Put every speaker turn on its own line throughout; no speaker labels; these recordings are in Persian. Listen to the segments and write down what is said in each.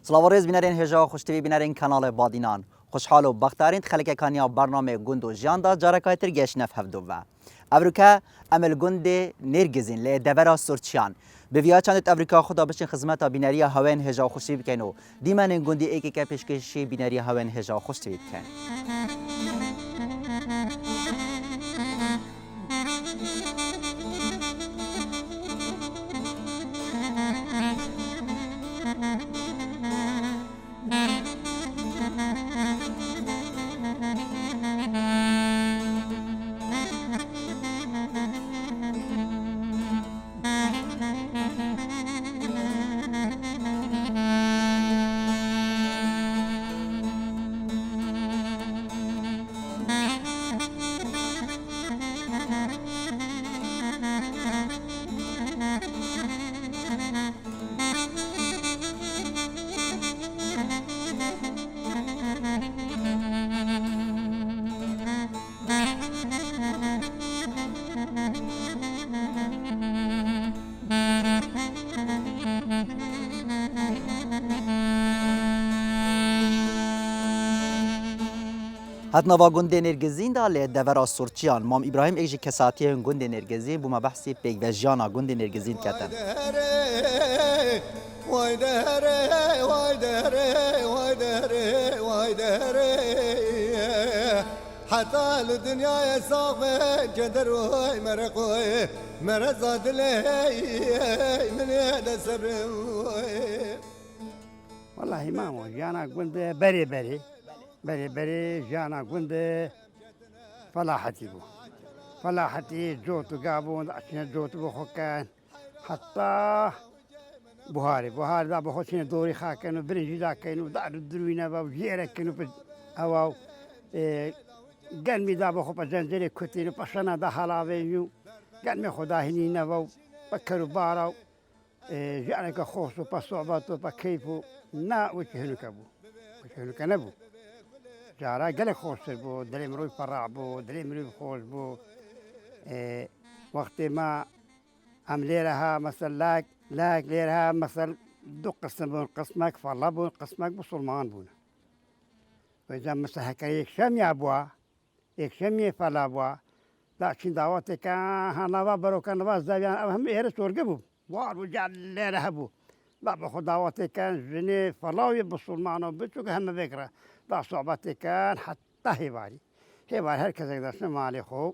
سلاوریز بینرین هجا خوشتوی بینرین کانال بادینان خوشحال و بختارین خلک کانیا برنامه گند و جیان دا جارکایتر گش نف هفدو و امریکا عمل گند نرگزین لی دورا سرچیان به ویا چند امریکا خدا بشین خدمت بینری هاون هجا خوشتوی بکنو دیمن گندی ایکی که پیشکشی بینری هاون هجا خوشتوی بکن هات نوا گند نرگزین دا لی دورا سرچیان مام ابراهیم ایجی کساتی گند نرگزین بوما بحثی پیگ و جانا گند نرگزین کتن
حتى الدنيا يساق جدر مرقوي مرزاد لي من هذا سر
والله ما مو جانا قند بري بري بري بري جانا قند فلاحتي بو فلاحتي جوتو قابون عشان جوتو بخوكان حتى بوهاري دا بخوشين دوري خاكن وبرنجي دا كانوا دار الدروينه وجيره كانوا هواو گرمی دا بخو پا زنجیره کتینو پشنا دا حلاوینو گرمی خدا هنینه و بکرو بارو جانه که خوصو پا صعباتو پا کیفو نا وچه هنوکه نبو جارا گله خوصر بو دلیم روی فراع بو دلیم روی خوص بو وقتی ما هم لیرها مثلا لاک لیرها مثلا دو قسم بون قسمك فالله بون قسمك بسلمان بون و اذا مثلا هكا یک شمی بوا یک شمی فلا بوا لكن دعوتي كان هنوا برو كان نواز زاويان أهم إيرس ورقبو وارو جال لي رهبو لا بخو دعوتي كان جني فلاوي بسلمان بتوك هم فكرة لا صعبتي كان حتى هباري هركز يقدر مالي خو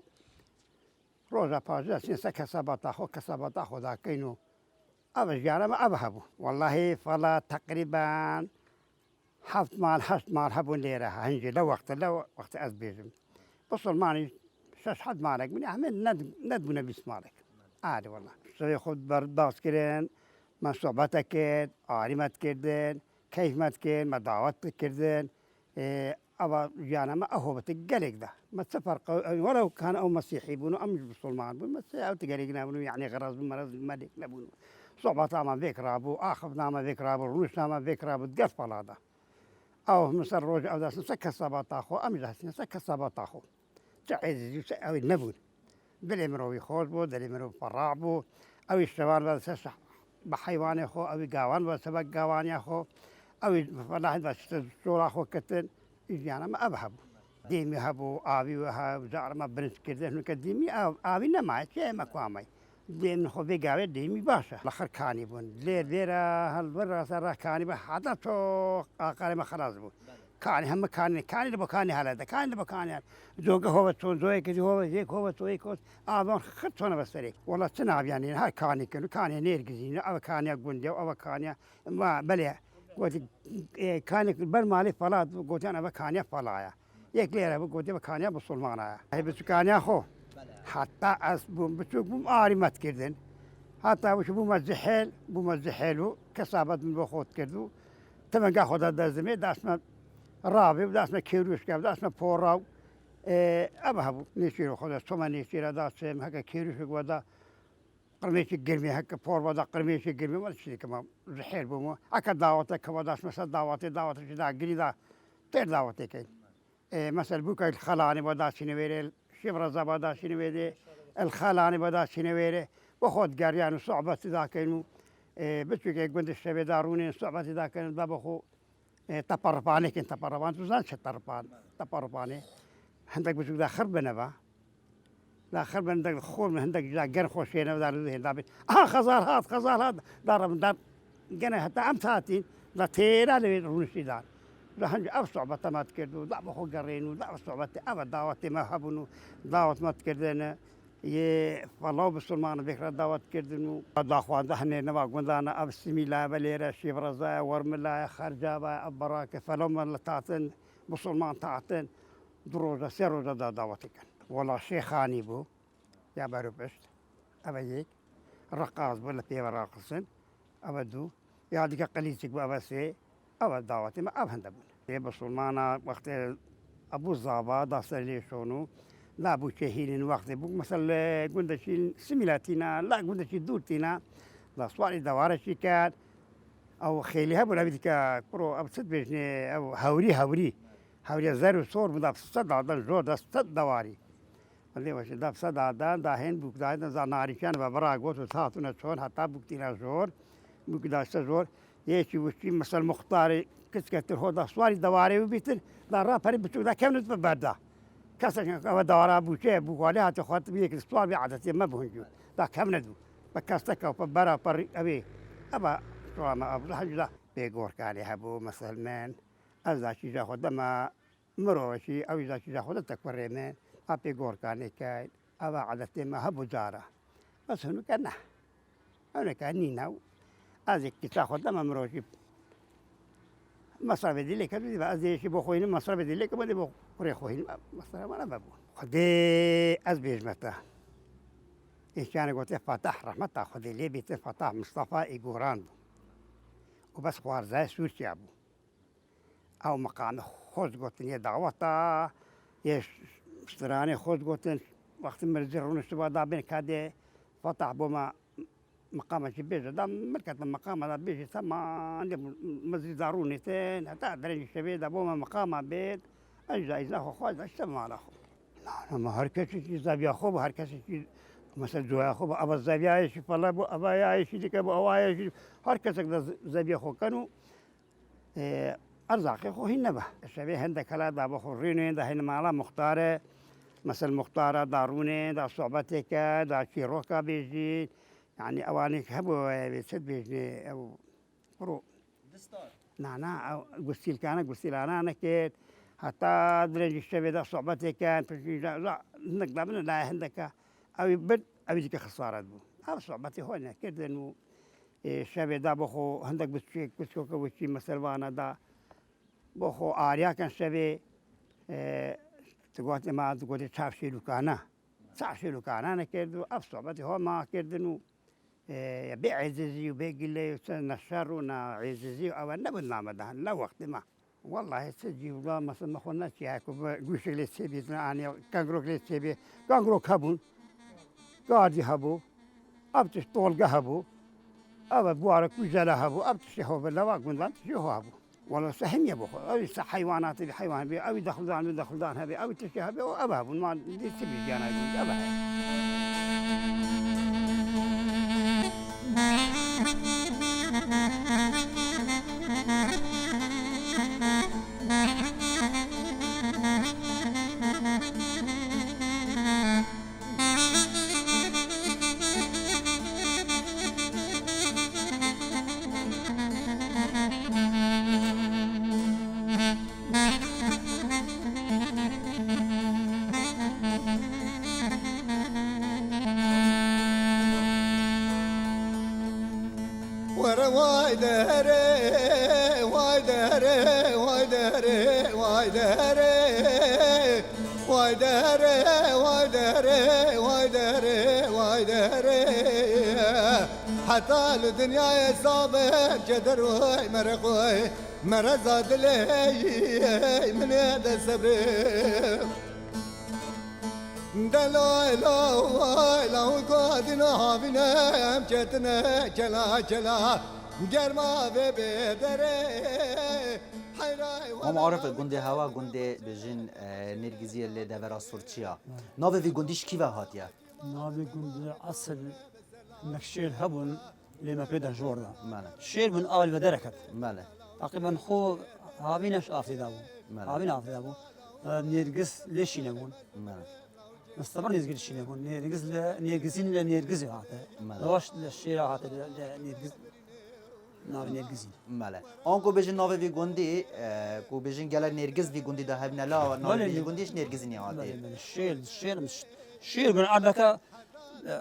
روزا بازا سنسا كسبتا خو دا كينو أبش جانا ما أبهبو والله فلا تقريبا حفت مال هبون ليرها هنجي لو وقت أزبيزم بسلماني شاش حد مالك من أحمد ندبنا بس مالك عادي والله سوي خود برداس كرين ما صحبتك كرد عارمت كردن كيف ما تكرد ما دعوت كردن أبا جانا ما أهوبت الجلق ده ما تفرق ولو كان أو مسيحي بونو أم مش بسلمان بون مسيحي أو تجلقنا بونو يعني غرض مرض الملك نبونو صحبتنا ما ذكر أبو آخذنا ما ذكر أبو روشنا ما ذكر أبو تقفل هذا أو مثل روج أو داس نسك الصباطاخو أم جالس نسك الصباطاخو تعيد أو النبون دلي مروي خوز بو دلي مروي فراع بو أو الشوال بس بحيوان أخو أو قاوان بس قاوان أخو أو فلاحد بس سورا أخو كتن إجيانا ما أبهبو ديمي هبو آبي وهاب زار ما برنس كده إنه كديمي آبي نماي شيء ما قامي ديم خو بيجاوي ديمي باشا الآخر كاني بون ليرة هالبرة سرا كاني بحدا تو آخر ما خلاص بون كاني هم كاني لبو كاني هلا كاني لبو كاني زوجة هو بتون زوجة كذي هو زيك هو بتوي كوس آبان خدتونا بسري والله تناب يعني هاي كاني كانوا كاني نيرجزين أو كاني أقول أو كاني ما بليه قلت كاني بالمالي فلات قلت أنا بكاني فلايا يك ليرة قلت بكاني بسلمانا هاي بس كاني أخو حتى أسبوم بتشوفهم آرمت كردن حتى وش بومزحيلو كسابت من بخوت كردو تمن قاخد هذا الزميل داسنا رابي وداسنا كيروش كاب داسنا بوراو أبهبو نيشيرو خدا سوما نيشيرا داسم هكا كيروش ودا قرميش القرمي هكا بور ودا قرميش القرمي ما تشتري كمان زحيل بومو هكا دعوتك وداس مثلا دعوتي شدا قريدا تير دعوتي كين مثلا بوكا الخلاني ودا شنويري شبرا زبادا شنويري الخلاني ودا شنويري وخود قريان وصعبة ذاك إنه بچوکه گوند شبه دارونه صحبتی دا کردن دا بخو تپرپانه کن تپرپان تو زن چه تپرپانه هندک بچوک دا خرب بنبا دا خرب هندک خور من هندک جا گر خوشینه دار ده دا بی خزار هات دارم دار جنه حتی ام ساعتين دا تیرا لوی رونشی دار دا هنج اب صحبت مات کردو دا بخو گرینو دا صحبت اب دعوت ما هبونو دعوت مات کردن یه فلاو بسلمان بکر دعوت کردنو دا خوان ده نه نوا گوندانا اب سمیلا بلیرا شیبرزا ورملا خرجابا اب براک فلاو من تعتن بسلمان تعتن دروزا سروزا دا دعوت کن ولا شيخاني بو يا باروبشت ابا يك رقاص ولا في راقصن ابدو يا ديك قليتك بابا سي ابا دعوتي ما اب هندبون يا بسلمان وقت ابو الزابا دا سلي شونو لا ابو شهين وقت بو مثلا قلنا شي سميلاتينا لا قلنا شي دورتينا لا صواري دواره شي كان او خيلي هبو لابدك برو اب صد بيجني او هوري زارو صور مدا صد عدن جو دا صد دواري اللي وش دا صد عدن دا هين بوك دا زاناريشان ببرا قوت وثاثنا شون حتى بوكتينا زور بوك دا زور يشي وشي مثلا مختار كسكتر هو دا صواري دواري وبيتر دا را فري بتوك دا كم نتبه بردا كاسك او دوارا بوشي بوكالي هاتي خاطر بيك الصوار بعدتي ما بهنجو دا كم ندو بكاستك او برا بري ابي ابا ما ابو حاجه بيغور كالي هبو مثلا ازا شي جاخد ما مروشي او اذا شي جاخد تكوريمن ابي غور كاني كاي ابا عدتي ما هبو جارا بس هنو كنا انا كاني ناو ازيك تاخد ما مروشي مصرف دي لك ازي شي بخوين مصرف دي لك بدي بخوري خوين مصرف انا بابو خدي از بيجمتا ايش كان قلت فتح رحمته خدي لي بيت فتح مصطفى ايغوران وبس خوار زي سوريا ابو او مقام خود قلتن يا دعوتا يا اشتراني خود قلتن وقت مرزرون استبادا بين كادي فتح بوما مقام شبيجة دام مركز المقام هذا بيجي ثم عندي مزيد داروني ثين حتى درين شبيجة بوما مقام بيت أجزاء إذا خواج اشتم على أخو لا ما هركش شيء زابي أخو هركش شيء مثلا زوجة أخو أبا الزابي عايش فلا أبو أبا عايش ديك أبو أبا عايش هركش كذا زابي أخو كانوا أرزاق أخو هنا الشبيه عندك هلا دا بخورين دا هنا مالا مختارة مثلا مختارة داروني دا صعبتك دا شيروكا بيجي يعني أوانيك هبو بيصير بيجي أو برو دستار نانا أو قصيل كان قصيل أنا كيت حتى درج الشبيه دا صعبتك كان لا نقدر من لا عندك أو يبد أو يجيك خسارة بو أو صعبتي هون كده إنه الشبيه دا بخو عندك بتشوك وشي مثلا وانا دا بخو آريا كان شبيه تقول ما تقول تعرف لكانا تعرف لكانا أنا كده أصعبتي هو ما كده إنه بيع عزيزي وبيقول نشر ونا عزيزي أو نبل نعم ده لا وقت ما والله سجي ولا مثلا ما خلنا شيء هيك وش اللي تبي يعني كانغرو اللي تبي كانغرو كابون قاعد يهبو أبتش طول جهبو أبى بوارك وجلا هبو أبتش هو بالله واقول لا شو هبو والله سهم يبغى أو حيوانات الحيوان بي أو يدخل دان هبي أو تشي أو أبى ما دي تبي جانا يقول أبى
حتى الدنيا يصابه جدر مرقوي مرزاد لي من هذا السبب دلو لو قادنا بنا امجتنا كلا جرما بدره
ما عارف گنده هوا گنده بجن نرگزی اللي دورا سورتشيا ناوه في گندش كيفا هاتيا
ناوي قند أصل نكشير هبون لما بيدا جوردا
بله
شير من اول بدركت
بله
تقريبا خو هابينش افدي دابو
بله.
هابين افدي دابو نرجس ليش ينبون
بله
مستمر نرجس شي ينبون نرجس نرجسين نرجس هذا
بله.
لواش الشير هذا نرجس ناوي نرجسين
بله آنکو بیشتر ناوی وی گندی کو بیشتر گله نرگز وی گندی ده هبنا لا ناوی
بله.
وی گندیش نرگزی نیاتی
الشير مش شير من عندك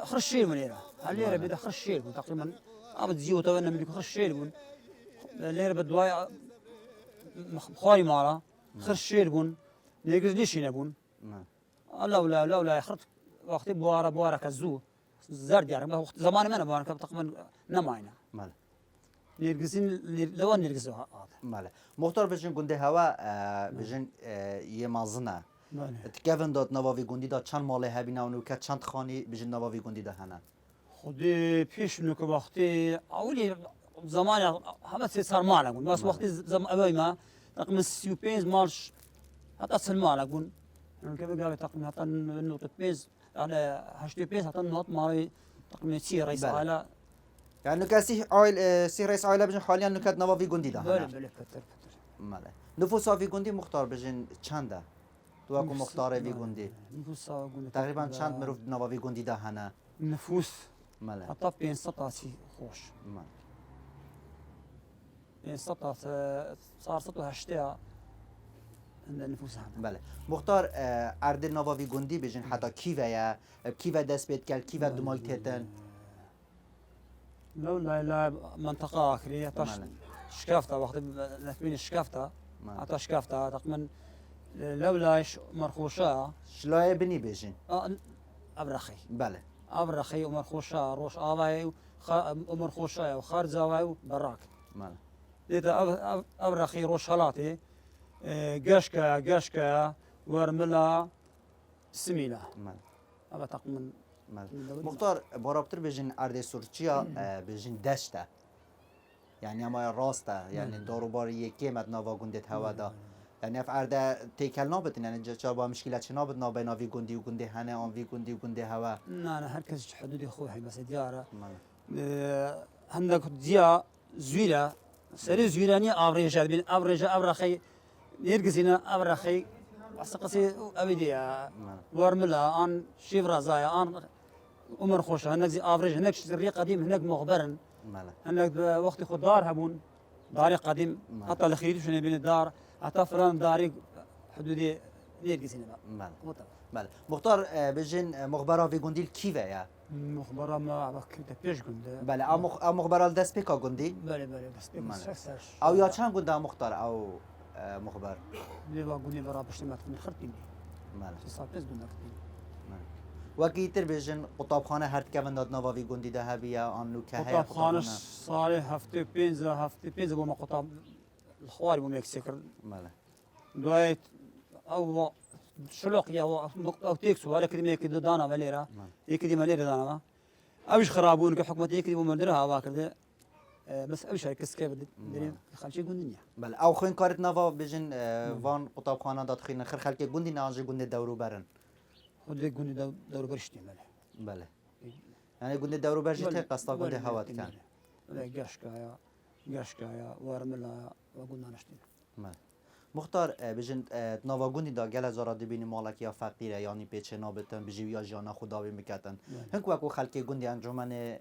خرج شير من هنا الليره بدا خرج شير تقريبا ابد زيوت وانا ملك خرج شير الليره بدواي خاري مارا خرج شير نيجز ليش ينبون لولا خرج وقت بوارا كزو زرد يعني وقت زمان ما انا بوارا تقريبا نماينا
بله
نرجسين لو نرجسوا هذا
بله مختار بیشتر گنده هوا بیشتر یه مازنه تکیفن داد ناوی گندی داد چند ماله هبینا و نوکه چند خانی بیشتر ناوی گندی ده هنن
خودی پیش نو که وقتی اولی زمان همه چیز سرمانه بود بس وقتی زمان اولی ما تقریبا 35 مارش حتی سرمانه بود اون که بگم تقریبا حتی نقطه 5 يعني 85 حتی نقطه ماری تقریبا 30 رئیس
بله.
عائله
يعني نوكا سي رئيس عائله بیشتر حاليا نوكات ناوی گندی ده
بله
هنن
بله کتر
بله نفوس وی گندی مختار بیشتر چنده تو اكو مختار وی گندی
نفوس
تقریبا چند مروف ناوی گندی ده هنن
نفوس
بله
حتی 500 خوش
بله
500 صار 180 عند النفوس هم
بله مختار ارد نواوی گندی بیشتر حتی کیوه دست بید کل کیوه دمای تیتن
لا منطقة آخرية طش
ماله.
شكافتا وقت نثبين شكافتا
ماله.
عطا شكافتا تقريبا لولاش مرخوشة
شلای بنی بیشتر
أبرخي
بله
أبرخي ومرخوشة روش آواي ومرخوشة وخارج آواي وبراك
بله
إذا أبرخي روش هلاتي قشكا ورملا سميلة
بله
أبا تقريبا
مختار بارابتر بیشتر ارد سورچیا بیشتر دشته یعنی اما راسته یعنی داروبار یکی مد نوا گندت هوا دا یعنی اف ارد تیکل نابد یعنی جا با مشکلات چه نابد نابه ناوی گندی و گنده هنه آن وی گندی و گنده هوا
أنا هركز حدودي خوحي بس ديارة
بله
عندك ديا زويلة سري زويلاني أفريج بين أفريج أبرخي يرقزينا أبرخي بس قصي أبديا ورملا أن شيفرا زايا أن عمر خوش هناك زي أفريج هناك شري قديم هناك مغبرن
بله
هناك وقت خود دار هبون داري قديم حتى الخريج شنو بين الدار حتى فلان داري حدودي يرقزينا
بله بله مختار بیشتر مخبرا وی گندی کیوه یا
مخبرة ما بكتب بيش قند
بله ام مخبرا دست پیکا گندی
بله بس بس
او یا چند گنده مختار او مخبر
ليه بقول لي برا باش ما تكون خرطيني
بله
صار بس بدنا خرطيني
وکی تر بیشتر قطابخانه هر کون داد نواوی گندی ده هبیا آن نوکه هیا
قطاب خانش صار هفته بينزا وما قطاب الخواري وما يكسكر
بله
دوايت او شلوق يا او تيكسو ولا كلمه كده دانا ماليرا يكدي ماليرا دانا ابش خرابون كحكمه يكدي ومدرها واكده بس ابش هيك كسكه بدي خلشي قندنيا
بله او خين کارت نوا بیشتر وان قطابخانه داد خین خر خلک گندی ناجی گنده دورو برن
خد قندي دور برشتي ماله
بله یعنی گنده دورو برجی ته قصدا گنده هوات کن
لا قشكايا ورملا وقلنا نشتي
بله مختار بیشتر نوا گندی دا گل زارا دبینی مالک یا فقیره یعنی پیچه نابتن بجیو یا جانا خداوی میکتن هنگ وقو خلک گندی انجمن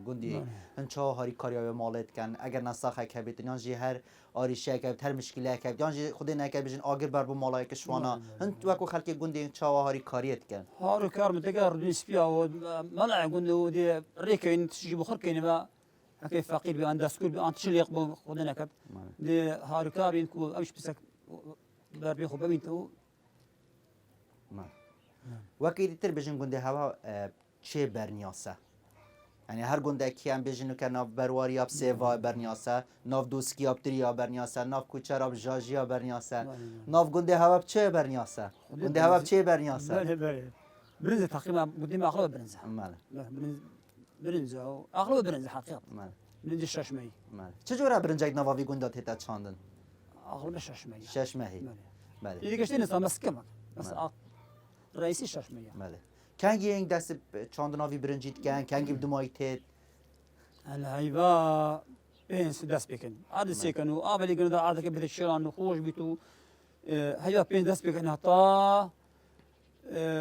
گندی هنچه هاری کاریا مالت کن اگر نساخه که بیتن یعنی هر آریشه که هر مشکله که یعنی خودی نکه بیشتر آگر بر بو مالک شوانا هنگ وقو خلک گندی هنچه هاری کاریت کن
هارو كار متقار نسبيا ومنع قلنا ودي ريكين تجي بخر كين با هكي فقير بان داسكول بان تشليق بو خدنا كب دي هارو كار ينكو امش بسك بار بيخو بمينتو
وکی تر بیشتر گنده هوا چه برنیاسه یعنی هر گنده کی هم بیشتر که ناف برواری آب سیوا برنیاسه ناف دوسکی آب دریا برنیاسه ناف کوچر آب جاجیا برنیاسه ناف گنده هوا چه برنیاسه گنده هوا چه برنیاسه
بله برنزة تقريبا قدام اغلب برنزة
ماله
برنزة اغلب برنزة حقيقة
ماله
برنزة الشاشمي
ماله چجوره برنجک نواوی گنده تیتا چاندن
اغلب الشاشمي
شش ماهی بله
اللي قشتين نظام بس كمان بس رئيسي الشاشمية
بله کنگی این دست چاندناوی برنجیت کن کنگی بدمایی تیت
الهيبا بين دست بكن عاد سيكنو قابل يقولوا عاد كبد الشيران نخوش بيتو هيبا بين دست بكن حتى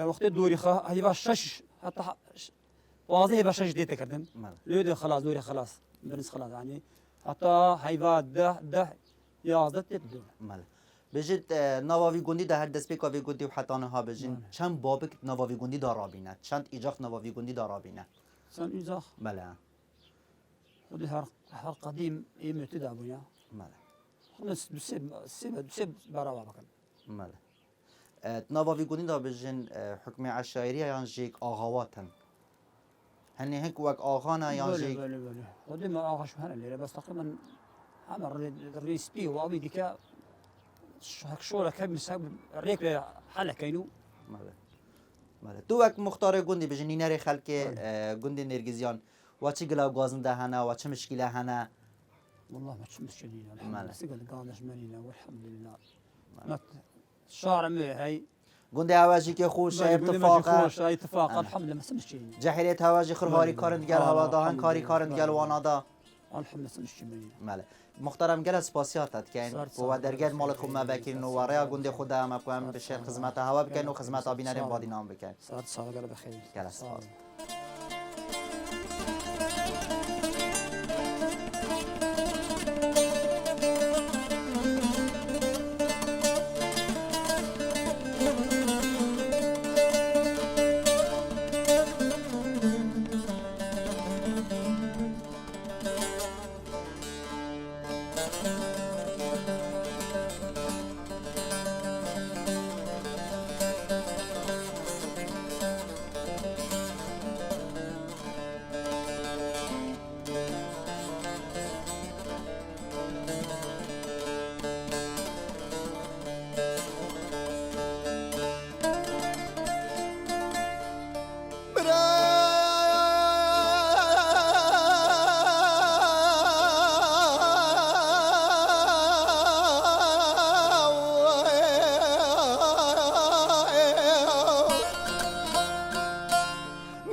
وقت الدوري هيبا شش حتى واضح هيبا شش ديت كردن لودي خلاص دوري خلاص برنس خلاص يعني حتى هيبا ده يازدت تبدو
ماله بجد نواوی گوندی ده هر دست بیکاوی گوندی و حتی آنها بجین چند بابک نواوی گوندی دارا بینه چند ایجاخ نواوی گوندی دارا بینه
سن إزاخ
بله
ودي هر قديم يمتدى أبويا
ماله
خلص بسيب براوا بكن
ماله نواوی گوندی دا بجین حکم عشایری یان جیک آغاواتن هنی هک وک آغانا یان جیک
بله ودي ما آغاش هنا اللي بس تقريبا عمر الرئيس بي وابي ديكا شغله كم مساب ريك حلا كينو
ماله ماله تو وک مختار گوندی بجین نینری خلک گوندی نرگزیان و چی گلاو گازن ده هنه و چه مشکله هنه
والله ما تشمس جنينة الحمد
ماله.
لله سقل قادش منينا والحمد لله ما شارع مي هاي
گوندی هواجی که خوش اتفاقه
خوش هاي اتفاق الحمد لله ما سمش جنينة
جهلیت هواجی خرهاری کارند گل هوا داهن کاری کارند گل وانا دا
الحمد لله سمش جنينة
ماله محترم گل سپاسیاتت که
سر
و درگاه مال خود ما بکرین و ریا گوندی خود هم اپوام بشه خدمت هوا بکن و خدمت آبینرین بادی نام بکن
صار قال بخير
گل سپاس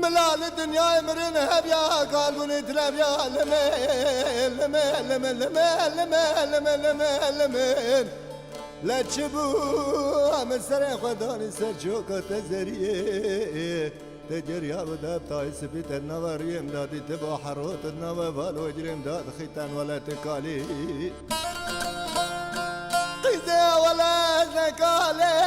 ملال الدنيا مرن هبيا قالوا نتلم يا لمن لمن لمن لمن لمن لمن لمن لمن لا تشبو من سر خداني سر شوكة تزريه تجري ابدا بتاع سبيت النوار دادي تبع حروت النوى بالوجرم داد ختان ولا تكالي قيزة ولا تكالي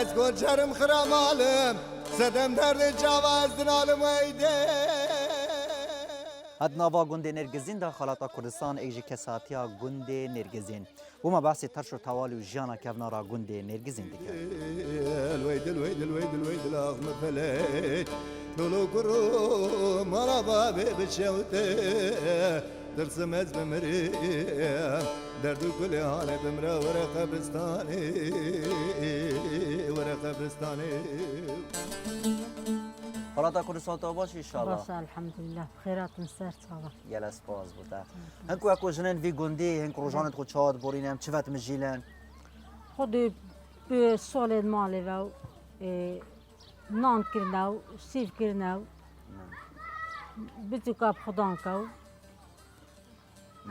أذكر جرم خرام عالم زدم درد جواز دنالم ويدي
هد ناوا گوندی نرگزین دا خالاتا کردستان ایجی کساتیا گوندی نرگزین و ما بحثی ترش و توالی و جانا کفنارا گوندی نرگزین دیگر
الويد الويد الويد الويد الأغم فليت لولو كرو مرابا بشوته ترسم از بمري دردو كل حال بمرا ورق بستاني ورق بستاني
خالاتا کردستان تا باش انشالله
باشه الحمدلله خیرات سر صباح
گل سپاس بوده هنکو اکو جنن وی گوندی هنک روزانت خود چاد بورینم چه وقت مجیلن
خود به سال مالی و نان کرنه و سیف کرنه و بیتو کاب خدان کو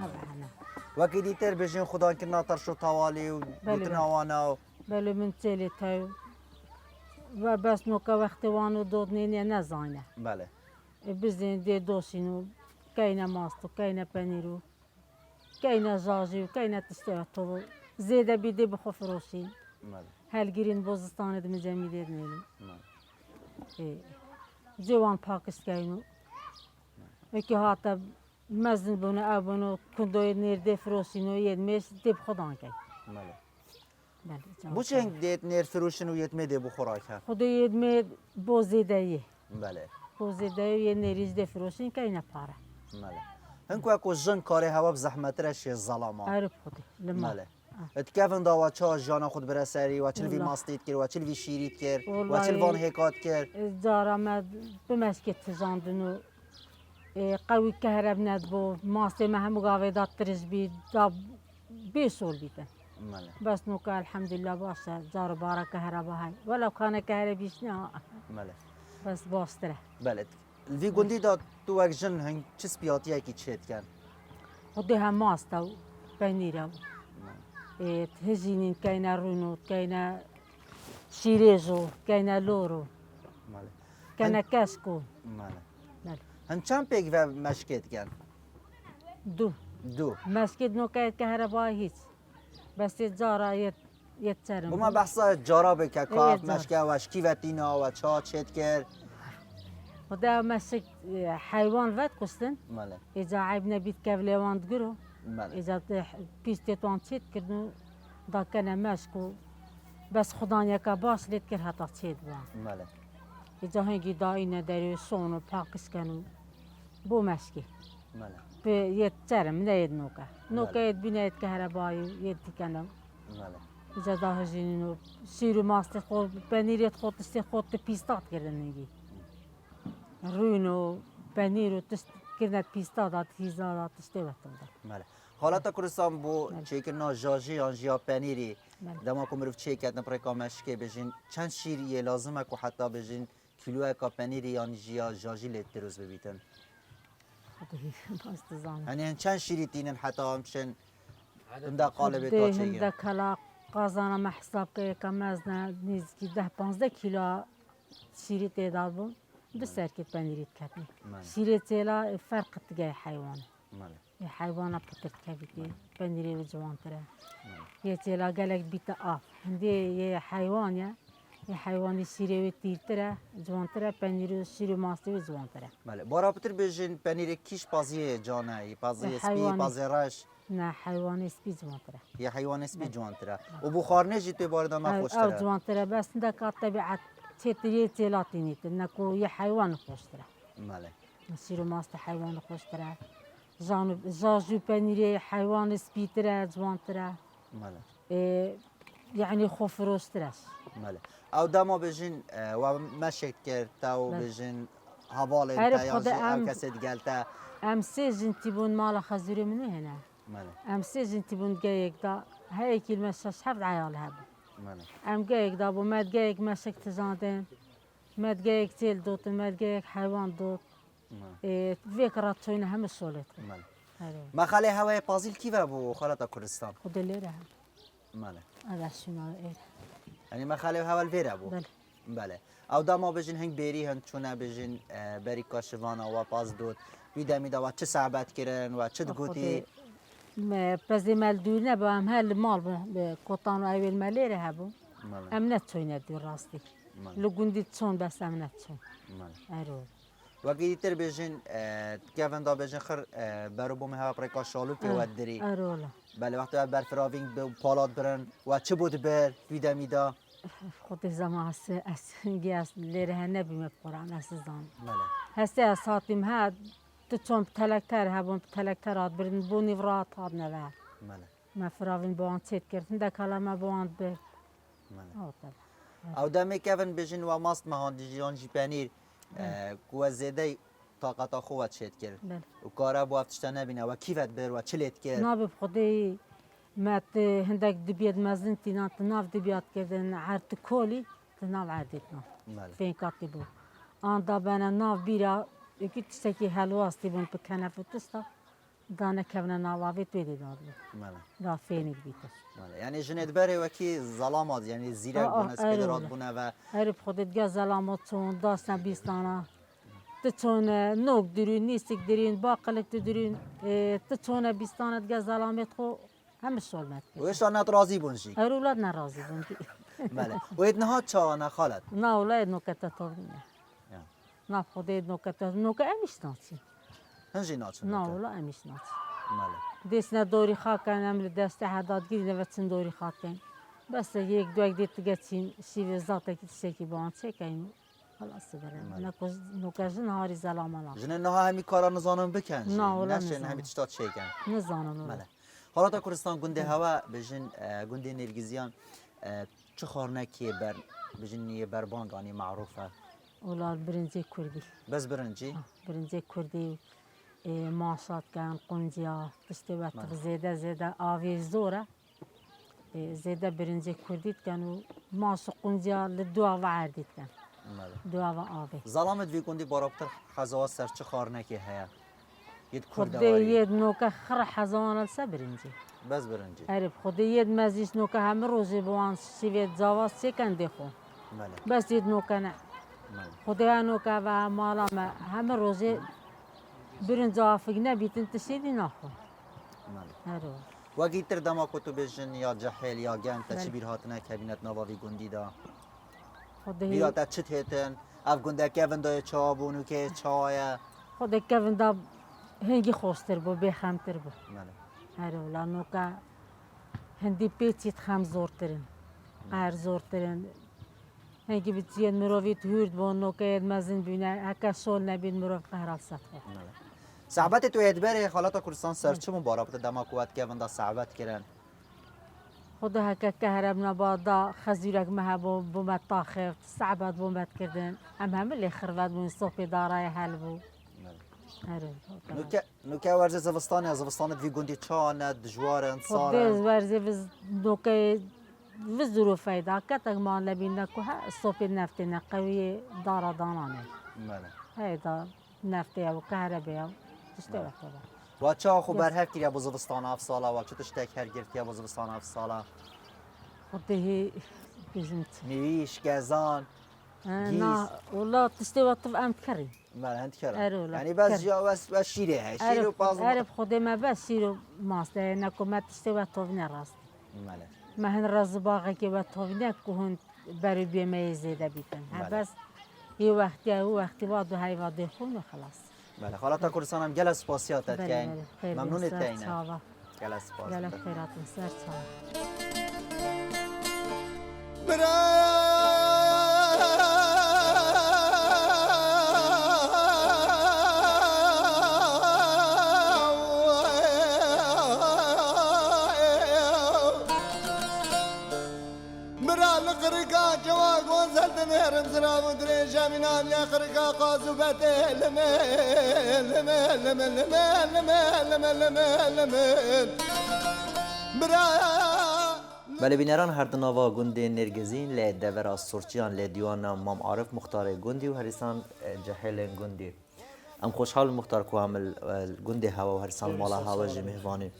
ابعنا
وکی دیتر بجین خدا کرنا ترش و توالی و
بله.
بوتناوانا و
بله من تلی تاو و بس نوکا وقت وانو دود نینه نزانه
بله
بزین دی دوسینو کینه ماستو کینه پنیرو کینه زازی و کینه تستویتو زیده بیده بخو فروشین
بله
هلگیرین بوزستان دم جمیده نیلم
بله
جوان پاکستانو وکی هاتا مزن بونه ابونو کندوی نرده فروشینو یدمیش دیب خودان کی
بله
بله
بو چه هنگ دیت نیر فروشن و یتمه دی بو خوراکه
خود یدمی بوزیده
بله
بوزیده یه نریز دی فروشین که اینه پاره
بله هنکو اکو جن کاری هوا بزحمت رش زلاما
عرب خودی لما
بله اتکفن دا و چه جانا خود برسری و چل وی
والله.
ماستید کر و چل وی شیرید کر و
والله.
چل وان هکات کر
دارم بمسکت تزاندنو قوی کهرب ند بو ماسته مهم مقاوه داد ترز بید دا بیسول بیده
ماله
بس نوكا الحمد لله باشا جار بارا كهرباء هاي ولو كان كهربيش نه
ماله
بس باستره
بله الوی گندی دا تو وقت جن هنگ چه سپیاتیه کی چیت کن
خدي هم ماستا بنيرا هجينين كاينة رونو كاينة شيريزو كاينة لورو
ماله
كاينة كاسكو
ماله
بله.
هن چند پیک و مشکت کن دو
مسجد نو كايت كهرباء هيك بس جارا يتسرم
بما بحثا جارا که کاف
جار.
مشکه و شکی و تینا و چا چیت کر
ودا مسك حيوان فات قستن
ماله
إذا عيبنا بيت كافليوان تقرو
ماله
إذا بيستيت وان تشيت كرنو دا كان ماسكو بس خدانيا كباس ليت كر هتا تشيت بوان
ماله
إذا هنگی داینه داری سونو پاکس کنو بو مسکی
ماله
به یه ترم نید نوکا ید بینید کهربایی ید کنم
ماله
إذا دا هجینو سیرو ماست خود پنیریت خود است خود پیستاد کردن نگی روینو پنیرو تست کردن پیستاد داد هیزا داد تسته وقت
ماله حالت کردستان بو چیکن نا جاجی آنجیا پنیری
بله.
دما کمرف چیکت نپرکا مشکه بجین چند شیریه لازمه که حتی بجین کیلوه کا پنیری آنجیا جاجی لیت روز ببیتن
خدایی باست زمان
یعنی هن چند شیری تینن حتی همشن هنده قالب تا
ده
چیگن
هنده کلا قازانا محساب که کم از نه نیزکی 10-15 کیلو شیری تعداد بود دو سرکت پنیریت کردی
ماله.
شیری تیلا فرق تگه حیوانه
ماله
حیوانه پترت کردی پنیری رو جوان تره یه تیلا گلک بیت آف هنده یه حیوانه یه حیوانی شیری و تیر تره جوان تره پنیری و شیری ماستی و جوان تره
ماله بارا بتر بجین پنیر کیش پازیه جانه پازیه سپی
حیوانی.
پازیه رش
نه حیوانی سپی جوان تره
یا حیوان اسپی جوان تره و بخارنه جی توی بارده ما خوش
او
تره
جوان تره بس ده که طبیعت تیتری تیلاتی نیت نکو یه حیوان خوش تره
ماله
شیر و ماست حیوان خوش تره زاجو پنیری حیوان سپی تره جوان تره
ماله
يعني خوف روسترس
ماله او دما بجین و مشک کرد تا و بجین حوال
عارف
تا
خدا
یا او
ام-
کسی دیگلتا
ام سيزن تبون مال خزوري منو هنا
ماله
ام سيزن تبون جايك دا هاي كلمة حفظ عيال هذا
ماله
ام جايك دا بو ما جايك مسك تزادن ما جايك تيل دوت ما جايك حيوان دوت
ماله
فكرة توين هم السولت
ماله
هذا
ما خاله هوای پازیل کی و بو خالتا کردستان
خد اللي راه
ماله
هذا شنو إيه
یعنی ما خاله هوال ویره بو
بله
بله او دما بجین هنگ بری هن چونه بجین بری کاشوانا و پاز دود بیده میده و چه صحبت کرن و چه دگوتی
ما بزي مال نبا ام هال مال بقطان اول ماليره هبو
ماله
ام نتوين دي راستي
ماله
لو قندي تسون بس ام نتسون
ماله
ارو
و گیتر بجین کیفن دا بجین خر برو بوم هوا پرکا شالو پی ود دری
ارولا
بله وقتی بر فراوینگ به پالات برن و چه بود بر بیده میده
خود زمان اس جاس ليره نبي ما بقران اسزان
بله
هسه ساتم هاد تتون بتلكتر هبون بتلكتر هاد برن بوني فرات هاد نبا
بله
ما فراوين بوان تيت كرت دا كلام بوان به
بله
او طبعا
او دمی کیفن بجین و ماست مهاندی جان جی پنیر کو زیده طاقت خوات شد کرد
بله
و کارا بو افتشتا نبینه و کیفت بر و چلیت کرد
نابي بخدي ما هندك دبيات مازن تنات ناف دبيات كذا عرت كولي تناف عادتنا
بله
فين كاتبو آن دابنا ناف بيرا يكي تستكي هلواس تبون بكنف تستا دانا كبنا ناوافي تويدي دادو
بله
دا فينك بيتش
بله یعنی جنید بره و کی ظلامات یعنی زیرک بونه سپیدرات بونه و
هرب خودت جا زلامات چون داستن بیستانا تچون نوک درین نیستک درین باقلک تدرین تچون بیستانت جا زلامت خو همش سالمت
و اشانت راضی بونشی
هر اولاد ناراضی بودی
بله و ادنها چا نخالت
نه اولاد نوکت تورنه نه خودت نوکت نوک امیش ناچی
هنجی ناچن
نه اولا امیش ناچی
بله
دستنا دوری خاکن امر دست حداد گیرنه و چند دوری خاکن بس یک دو یک دیت گچین شیوه ذاته کی تشکی بان چه کینو خلاص برم نوکجن هاری زلامانا
جنه نه همی کارا نزانم بکن
نه، اولا
نشن
نزانم.
همی تشتات شیکن
نزانم
بله حالا تا کردستان گنده هوا بجن گنده نرگزیان چه خارنه که بر بجن یه بربانگانی معروفه
اولاد برنجی کردی
بس برنجی
برنجی کردی ماشات کن قنجیا تشتی وقت زیده زیده آوی زوره زیده برنج کردید کن و ماس و قنجا لدوا و عردید کن
ماله
دوا و آبی
ظلامت وی گوندی بارابتر حزاوا سر چه خارنکی هیا ید
خود
کردواری
ید نوکه خر حزان السه برنجی
بس برنجی
عرب خود ید مزیش نوکه همه روزی بوان شوید زواز چه کن دیخو
ماله
بس ید نوکه نه
ماله
خود نوکه و مالا همه روزی برنج آفگ نبیتن تشیدی نخو
ماله
عرب
وقتی تر دما کتو بجن یا جحیل یا گن تا
بله.
چی بیرهاتنه کابینت نواوی گوندی دا
خود
بیرات تا چت هتن اف گونده کevin دای چابونو که چایا
خود کevin دا هنگی خوشتر بو بخمتر بو
ماله
عرب لانو که هندی پیچیت خم زورترین قهر زورترین هنگی بچین مروید هورد بون نوکه مزن بینه هکا شول نبید مرو قهر السط خو
ماله صعبت تو ادبره خالات کردستان سر چه مبارابت دما قوت کevin دا صعبت کردن
خود هکا کهرب نبادا خزیرک مهبو بومت تاخف صعبت بومت کردن همه لی خروت بون صوفی دارای حل بو عرب
نوکه ورز زوستان وی گوندی چانه دجوارن
خود
سارن
ورزی وز نوکه و ظروف فایده کتک مان لبینه که صوفی نفتی نقوی دارا دانانه
ماله
هيدا نفتي او كهرباء او تشتغل طبعا
و چه خو بر هر کری ابو زوستان اف سالا و چه تشتک هر گرتی ابو زوستان اف سالا
خده بزنت
نویش گزان
نا والله تشتغل طبعا متكري
ماله هند کرد
أرولا.
یعنی بس
كرد.
جا بس شیره های شیر و باز
عرف خده ما بس شيرو ماست نكو ما تشتغل طبعا راست
ماله
ما هن راز باقي كي بطبعا كهون بري بما زيادة بيتن
بله.
بس هي وقتی وادو هاي وادو خون وخلاص
ماله خالات کردستان هم گل سپاسیات
بله،
کن
بله. خیلی
ممنون
سر
تینه
چاوا.
گل سپاس
قال خيرات سر چاوا
مرال قرقا جواق وزلت نهرم زراب ودريجا من عميا قرقا قازو باتي لمن لمن لمن لمن لمن لمن لمن لمن
بله بینران هر دنوا گوندی نرگزین لی دورا سورچیان لی دیوان مام عارف مختار گوندی و هریسان جهل گوندی ام خوشحال مختار کو عمل گوندی هوا و هریسان مالا هوا جی مهوانی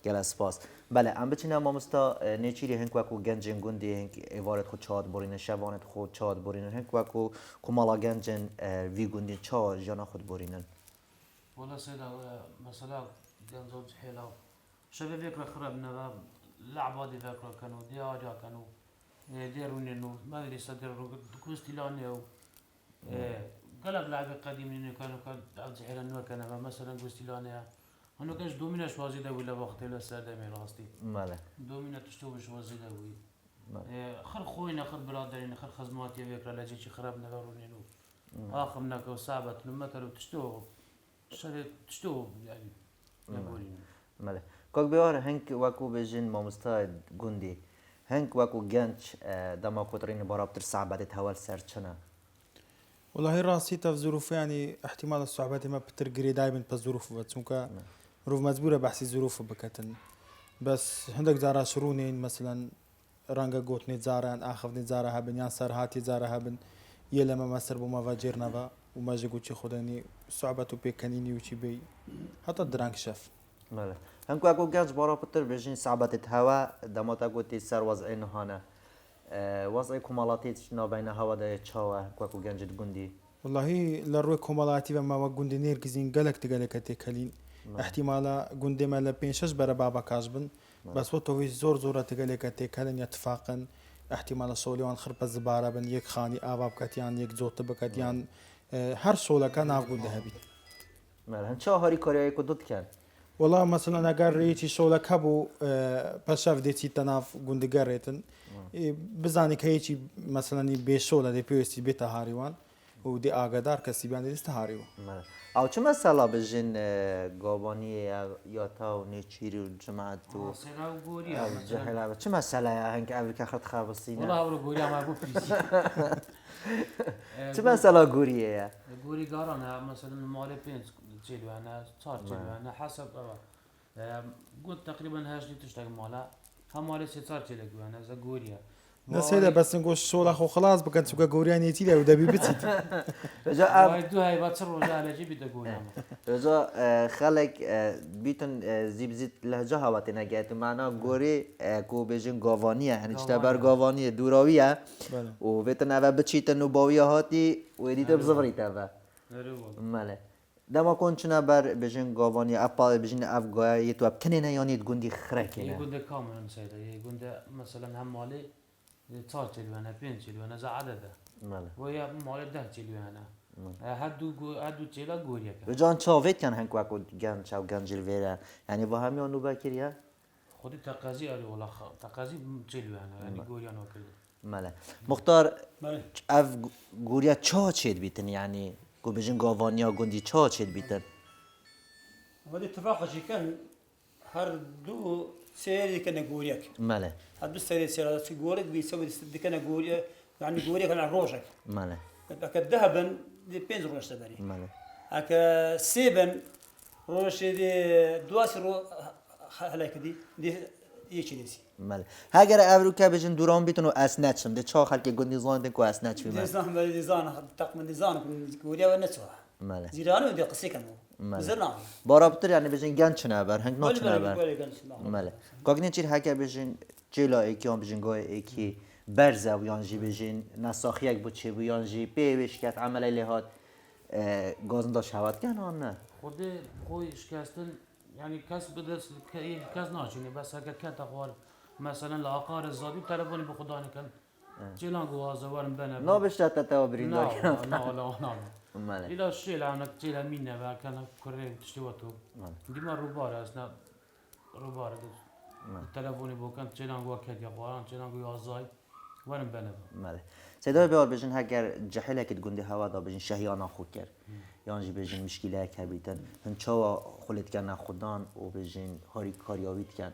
گل سپاس بله ام بچینه مامستا نیچیری هنگ وکو گنجن گوندی هنگ ایوارت خود چاد برینه شوانت خود چاد برینه هنگ وکو کمالا گنجن وی گوندی چا جانا خود برینن
والله سيدا مثلا جنزو جحيلا شباب فكرة خرب نبا لعبادي فكرة كانوا دياجا كانوا ديروني انه ما ادري صدر كوستيلاني او قلب لاعب قديم كانوا كان جحيلا نور كان مثلا كوستيلاني انه كانش دومينا شوازي دا ولا وقت لا ساده مي راستي
ماله
دومينا تشتو شوازي دا وي خر خوينا خر برادرين خر خزماتي فكرة لا جيتي خرب نبروني نو اخر منك صعبت لما كانوا تشتو يعني نقولين
ماله کاک بیار هنگ وکو بجن مامستای گوندی هنگ وکو گنج دما کترین بارابتر صعبت هوال سر چنه
والله راسي في ظروف يعني احتمال الصعوبات ما بترقري دائما بظروف بتسمكا روف مجبورة بحسي ظروف بكتن بس عندك زارا شرونين مثلا رانجا قوت نتزاران اخف نتزارا هبن يان سر هاتي زارا هبن يلما مسر بما فاجرنا با وما جاكوتشي خداني صعوباتو بيكنيني وشي بي حتى درانك شاف
ماله هنگ وکو گنج بارابتر بجن صعبت هوا دما تا گوتی سر وضع نهانه وضع کمالاتیش نابین هوا ده چاوه وکو گنج گوندی
والله لروي كومالاتي وما وقوندي نيركزين قالك تقالك تكلين احتمالا قوندي ما لبينشش برا بابا كاشبن بس وطوي زور زورة تقالك تكلين يتفاقن احتمالا صوليوان خرب الزبارة بن يك خاني آباب كتيان يك زوت بكتيان هر صولة كان ناف قونده هبي
ماله هن چا هاری کاریای کو دوت کن
والله مثلا اگر ريتي صولة كابو بشاف ديتي تناف قوندي قريتن بزاني كهيتي مثلا بيشولة دي بيوستي بيتا هاريوان ودي آقادار کسی بیان دیست هاریو.
او چه مثلا بجن گابانی یا تا و نیچیری و جماعت و
سينا وغوريا
جهلا چه مثلا هنگ امریکا خرد خربسینه
والله أبو غوريا ما أبو فريسي
چه مثلا گوریه یا
غوري قارانا مثلا مالي بينس تشيلو أنا صار تشيلو أنا حسب قلت تقريبا هاش دي تشتغل مالا هم مالي سيصار تلك وانا زغوريا
نسيدا بس نقول شغل اخو خلاص بقت سوق غورياني تيلا ودبي بتسيت
رجا
واي دو هاي بتصر ولا على جيبي دغوريا
رجا خلق بیتن زیب زیت لهجه هاوتی نگهت معنا گوری کو بیشین گاوانیه یعنی چه بر گاوانیه دوراویه و بیتن اوه بچیتن و باویه هاتی و دیده بزفریت اوه ماله دما کن چنا بر بیشین گاوانی اپا بیشین اف گای تو اب کنه نه یعنی گوندی خرکه نه
يقول لك كامل سيدا يقول مثلا هم مالي 4 كيلو 5 كيلو انا زا عدده
ماله
ويا مالي 10 كيلو انا هدو تيلا غوريا
رجان چاوید کن هنگ وقت گن چاو گنجل ویره یعنی با همی آنو بکریه
خودي تقازي اري ولا تقازي كيلو انا يعني غوريا ناكل
ماله مختار
بله.
اف گوریا چا چید بیتن یعنی کو بیشین گاوانیا گوندی چا چید بیتن
هذا اتفاق شي كان هر دو سيري كان غوريك
ماله
هدو سيري سيري غوريك بيسوي سد كان غوريا يعني غوريك على روجك
ماله
هكا ذهبا دي بينز روش تباري
ماله
هكا سيبن روش دي دواس رو هلاك دي يشيلسي
ماله هاگر اوروکا بیشین دوران بیتن و اسناد شم ده چا خلک گوندی زاندن کو اسناد شوی ماله
نظام نظام تقم نظام غوريا ونسوها
ماله
زيرانو دي قصي كانوا
ماله.
زرنا
بارابتر یعنی بیشین گن چنه بر هنگ نه چنه بر
ولا كان
ماله کاغنی چیر هاگر بیشین جلا ایکی هم بیشین گاه ایکی برزه و یانجی بیشین نساخی یک بچه و یانجی پیوش کرد عمله لهات گازنده شود کن آن نه
خودي خوي شكاستن يعني كاس بدرس كاس ناشيني بس هكا كانت اخوال مثلا لاقار الزابي تلفوني بخداني كان جيلان غوازه ورم بنا
نه بیشتر تتو برین
لا
دار
لا لا لا
ماله
الى الشيء لعنك جيلا مينا كان كوري تشتوتو ديما روبار اسنا روبار تلفوني بو كان جيلان غوا كاد يا قران جيلان غوا زاي ورم بنا
ماله صدای بیار بیشین هاگر جهله که گوندی هوا دا بیشین شهیانا خود کرد یعنی بیشین مشکلی که بیتن هن چوا خلت کن خودان و بیشین هاری کاریابیت کن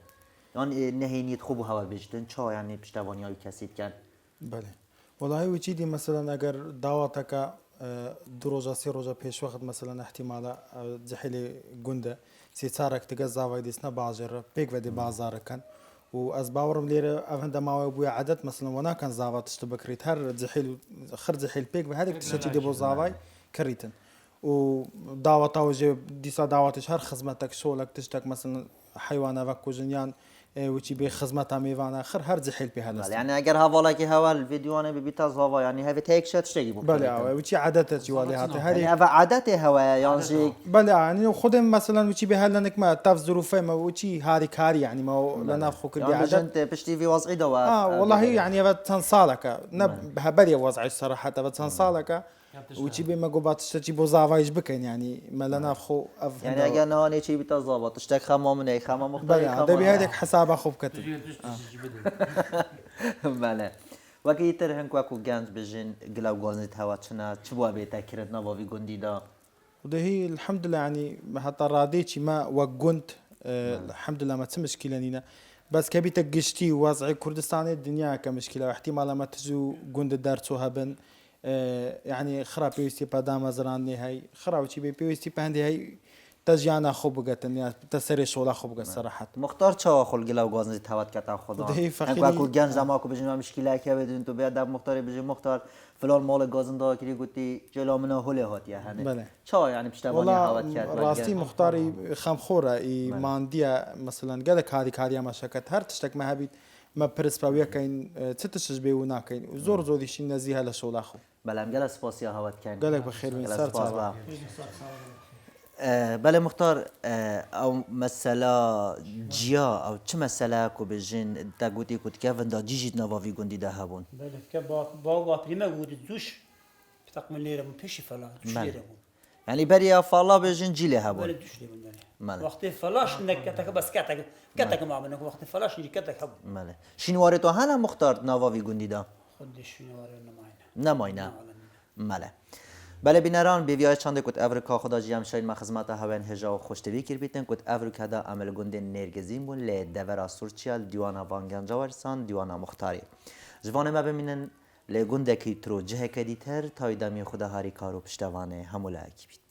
یعنی نهینیت خوب هوا بیشتن چا یعنی پشتوانی های کسید کن
بله والله وچی دی مثلا اگر دعوتك دو روزا سه روزا پیش وقت مثلا احتمالا زحیل گنده سی صارك تجزا ويدسنا باجر بيك ودي بازار كان واز باورم ليره افند ما ابويا عدد مثلا وانا كان زاوات تشتبكريت هر زحيل خرج زحيل بيك بهذيك تشتي دي بو زاواي كريتن ودعوة وجه ديسا دعوتش هر خدمتك شغلك تشتك مثلا حيوان وكو جنيان وچی به خدمت میوان آخر هر زحیل به هست.
یعنی اگر هوا که هوا الویدیو نه بیت از هوا یعنی هفت هیچ شد شتی بود.
بله وچی عادت جوالی هات هری.
یعنی هوا عادت هوا یعنی.
بله یعنی خودم مثلا وچی به هل نک ما تف ظروفه ما وچی هاری کاری یعنی ما لنا خو
کردی عادت. يعني بشتي في وضعي دوا.
والله يعني هذا تنصالك نب هبري وضعي الصراحة هذا تنصالك. وچی به مگو باتش چی بوزاوایش بکن یعنی ملنا خو
یعنی اگر نه چی بیت زابط اشتک خمام نه خمام مختلف
بله ده بهدك حساب خوب کتب
بله وقتی تر هنگ وقت گنج بجن گلاو گازنیت هوا چنا چبوا بیت کرد نواوی گندی دا
وده هي الحمد لله يعني حتى راديتي ما وقنت الحمد لله ما تمشكلة نينا بس كبيتك قشتي وضعي كردستان الدنيا كمشكلة واحتمال ما تجو قند دارتوها بن يعني خرا بيوستي بدام زراني هاي خرا وشي بيوستي بهندي هاي تجانا خوب قتن يعني تسري شغل خوب قت صراحة
مختار چا خل گلاو گازنیت هوا کتا خدا هنگ وقت گنج زما کو بجن مشکلی که بدون تو بیاد مختار بجن مختار فلان مال گازنده کلی گوتی جلو منا هله هات یا هنه
بله
چا يعني پشتوانی هوا کرد
راستی مختاری خم خوره ای ماندیا مثلا قال كاري ما شكت هر تشتك ما هبيت ما برس باويا كاين تتشج بيونا كاين زور زودي شي نزيها لشغل اخو
بله قال سپاس یا هوات کن
قالك بخير من صار
بله مختار او مسألة جیا او چه مسألة کو بجن تاگوتی کود که وندا جیجید نواوی گندی ده هبون
بله که با پریما بود دوش تقمن لیره من پیش فلا دوش لیره بود
يعني بريا فلا بجن جيله هبون
بله دوش لیره ماله وقت فلاش انك كتك بس كتك ما منك وقت فلاش يجي كتك هب
ماله شنواري تو هنا مختار نواوی گندی ده
خودش شنواري
نماینه ماله بله بینران بیویای چنده کت افریقا خدا جیم شاید ما خدمت هاون هجا و خوشتوی کر بیتن کت افریقا دا عمل گنده نرگزین بون لی دورا سورچیال دیوانا وانگنجا ورسان دیوانا مختاری جوانه ما بمینن لی گنده کی ترو جه کدیتر تایدامی خدا هاری کارو پشتوانه همولا اکی بیت